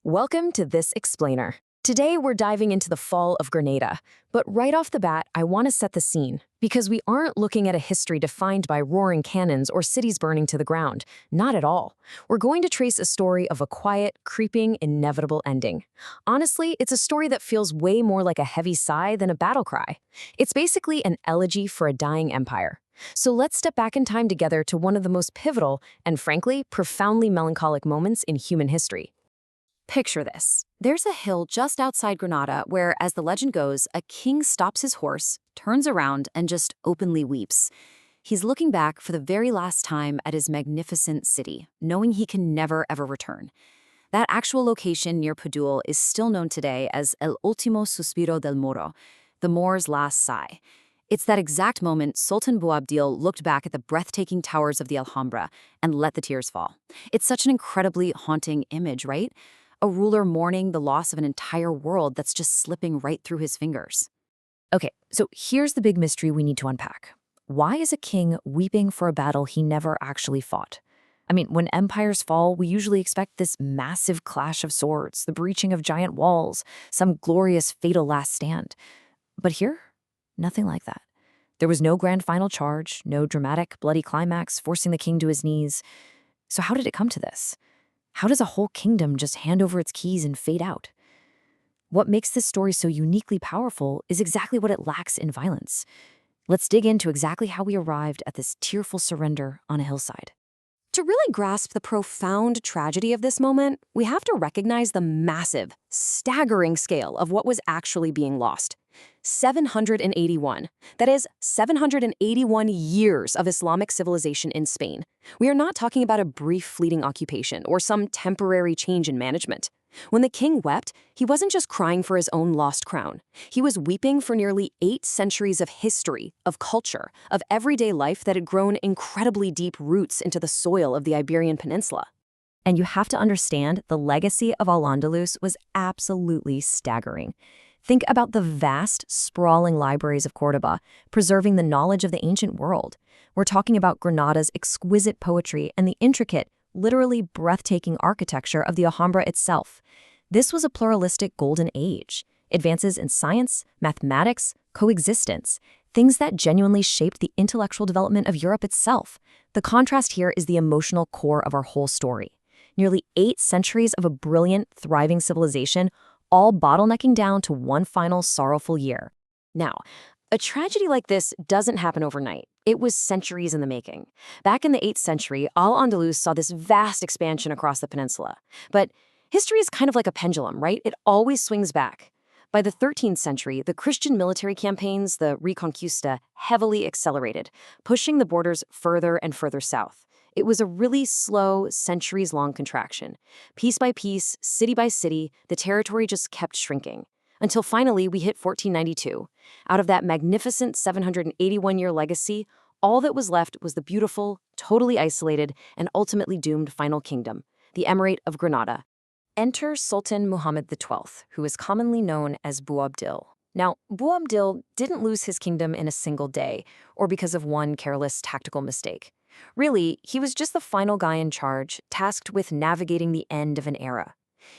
Welcome to This Explainer. Today we're diving into the Fall of Granada, but right off the bat, I want to set the scene, because we aren't looking at a history defined by roaring cannons or cities burning to the ground. Not at all. We're going to trace a story of a quiet, creeping, inevitable ending. Honestly, it's a story that feels way more like a heavy sigh than a battle cry. It's basically an elegy for a dying empire. So let's step back in time together to one of the most pivotal and, frankly, profoundly melancholic moments in human history. Picture this. There's a hill just outside Granada where, as the legend goes, a king stops his horse, turns around, and just openly weeps. He's looking back for the very last time at his magnificent city, knowing he can never ever return. That actual location near Padul is still known today as El Último Suspiro del Moro, the Moor's last sigh. It's that exact moment Sultan Boabdil looked back at the breathtaking towers of the Alhambra and let the tears fall. It's such an incredibly haunting image, right? A ruler mourning the loss of an entire world that's just slipping right through his fingers. Okay, so here's the big mystery we need to unpack. Why is a king weeping for a battle he never actually fought? I mean, when empires fall, we usually expect this massive clash of swords, the breaching of giant walls, some glorious fatal last stand. But here, nothing like that. There was no grand final charge, no dramatic, bloody climax forcing the king to his knees. So how did it come to this? How does a whole kingdom just hand over its keys and fade out? What makes this story so uniquely powerful is exactly what it lacks in violence. Let's dig into exactly how we arrived at this tearful surrender on a hillside. To really grasp the profound tragedy of this moment, we have to recognize the massive, staggering scale of what was actually being lost. 781. That is, 781 years of Islamic civilization in Spain. We are not talking about a brief fleeting occupation or some temporary change in management. When the king wept, he wasn't just crying for his own lost crown. He was weeping for nearly 8 centuries of history, of culture, of everyday life that had grown incredibly deep roots into the soil of the Iberian Peninsula. And you have to understand, the legacy of al-Andalus was absolutely staggering. Think about the vast, sprawling libraries of Córdoba, preserving the knowledge of the ancient world. We're talking about Granada's exquisite poetry and the intricate, literally breathtaking architecture of the Alhambra itself. This was a pluralistic golden age. Advances in science, mathematics, coexistence, things that genuinely shaped the intellectual development of Europe itself. The contrast here is the emotional core of our whole story. Nearly 8 centuries of a brilliant, thriving civilization, all bottlenecking down to one final sorrowful year. Now, a tragedy like this doesn't happen overnight. It was centuries in the making. Back in the 8th century, al-Andalus saw this vast expansion across the peninsula. But history is kind of like a pendulum, right? It always swings back. By the 13th century, the Christian military campaigns, the Reconquista, heavily accelerated, pushing the borders further and further south. It was a really slow, centuries-long contraction. Piece by piece, city by city, the territory just kept shrinking. Until finally we hit 1492. Out of that magnificent 781-year legacy, all that was left was the beautiful, totally isolated, and ultimately doomed final kingdom, the Emirate of Granada. Enter Sultan Muhammad XII, who is commonly known as Boabdil. Now, Boabdil didn't lose his kingdom in a single day, or because of one careless tactical mistake. Really, he was just the final guy in charge, tasked with navigating the end of an era.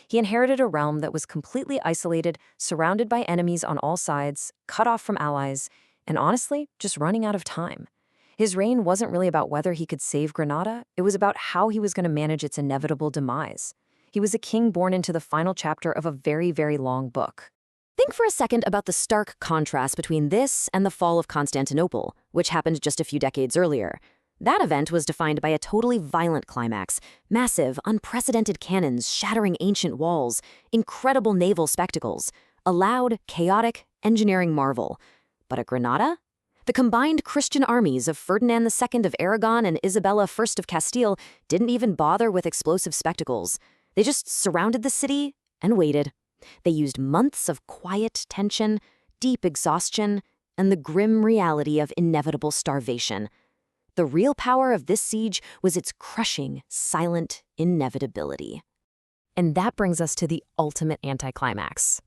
He inherited a realm that was completely isolated, surrounded by enemies on all sides, cut off from allies, and honestly, just running out of time. His reign wasn't really about whether he could save Granada, it was about how he was going to manage its inevitable demise. He was a king born into the final chapter of a very, very long book. Think for a second about the stark contrast between this and the fall of Constantinople, which happened just a few decades earlier. That event was defined by a totally violent climax, massive, unprecedented cannons shattering ancient walls, incredible naval spectacles, a loud, chaotic engineering marvel. But at Granada? The combined Christian armies of Ferdinand II of Aragon and Isabella I of Castile didn't even bother with explosive spectacles. They just surrounded the city and waited. They used months of quiet tension, deep exhaustion, and the grim reality of inevitable starvation. The real power of this siege was its crushing, silent inevitability. And that brings us to the ultimate anticlimax.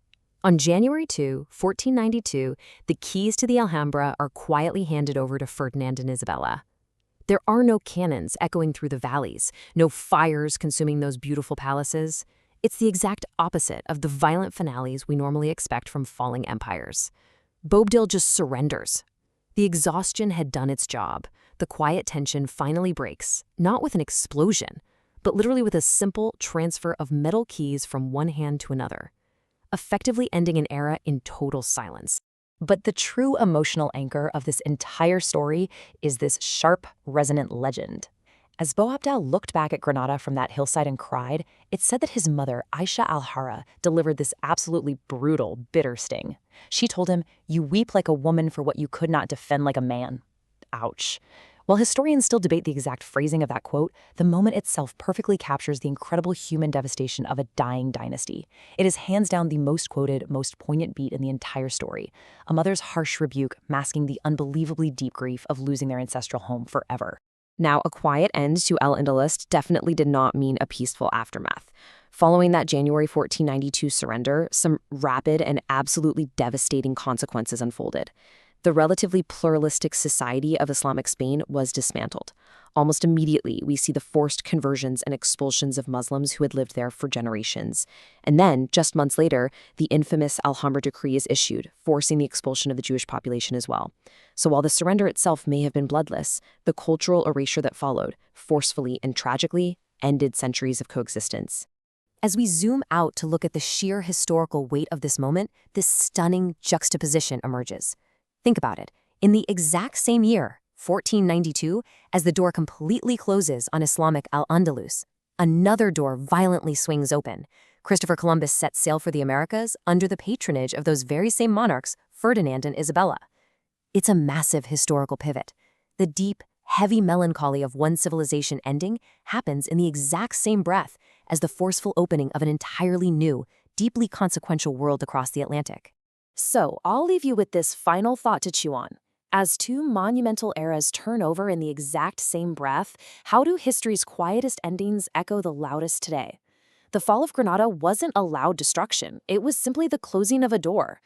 On January 2, 1492, the keys to the Alhambra are quietly handed over to Ferdinand and Isabella. There are no cannons echoing through the valleys, no fires consuming those beautiful palaces. It's the exact opposite of the violent finales we normally expect from falling empires. Boabdil just surrenders. The exhaustion had done its job. The quiet tension finally breaks, not with an explosion, but literally with a simple transfer of metal keys from one hand to another, effectively ending an era in total silence. But the true emotional anchor of this entire story is this sharp, resonant legend. As Boabdil looked back at Granada from that hillside and cried, it's said that his mother, Aisha al-Hara, delivered this absolutely brutal, bitter sting. She told him, "You weep like a woman for what you could not defend like a man." Ouch. While historians still debate the exact phrasing of that quote, the moment itself perfectly captures the incredible human devastation of a dying dynasty. It is hands down the most quoted, most poignant beat in the entire story, a mother's harsh rebuke masking the unbelievably deep grief of losing their ancestral home forever. Now, a quiet end to al-Andalus definitely did not mean a peaceful aftermath. Following that January 1492 surrender, some rapid and absolutely devastating consequences unfolded. The relatively pluralistic society of Islamic Spain was dismantled. Almost immediately, we see the forced conversions and expulsions of Muslims who had lived there for generations. And then, just months later, the infamous Alhambra Decree is issued, forcing the expulsion of the Jewish population as well. So while the surrender itself may have been bloodless, the cultural erasure that followed, forcefully and tragically, ended centuries of coexistence. As we zoom out to look at the sheer historical weight of this moment, this stunning juxtaposition emerges. Think about it. In the exact same year, 1492, as the door completely closes on Islamic al-Andalus, another door violently swings open. Christopher Columbus sets sail for the Americas under the patronage of those very same monarchs, Ferdinand and Isabella. It's a massive historical pivot. The deep, heavy melancholy of one civilization ending happens in the exact same breath as the forceful opening of an entirely new, deeply consequential world across the Atlantic. So, I'll leave you with this final thought to chew on. As two monumental eras turn over in the exact same breath, how do history's quietest endings echo the loudest today? The Fall of Granada wasn't a loud destruction. It was simply the closing of a door.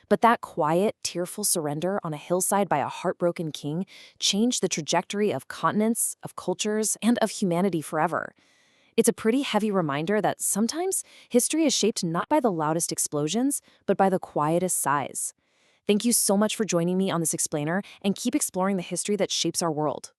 But that quiet, tearful surrender on a hillside by a heartbroken king changed the trajectory of continents, of cultures, and of humanity forever. It's a pretty heavy reminder that sometimes history is shaped not by the loudest explosions, but by the quietest sighs. Thank you so much for joining me on this explainer, and keep exploring the history that shapes our world.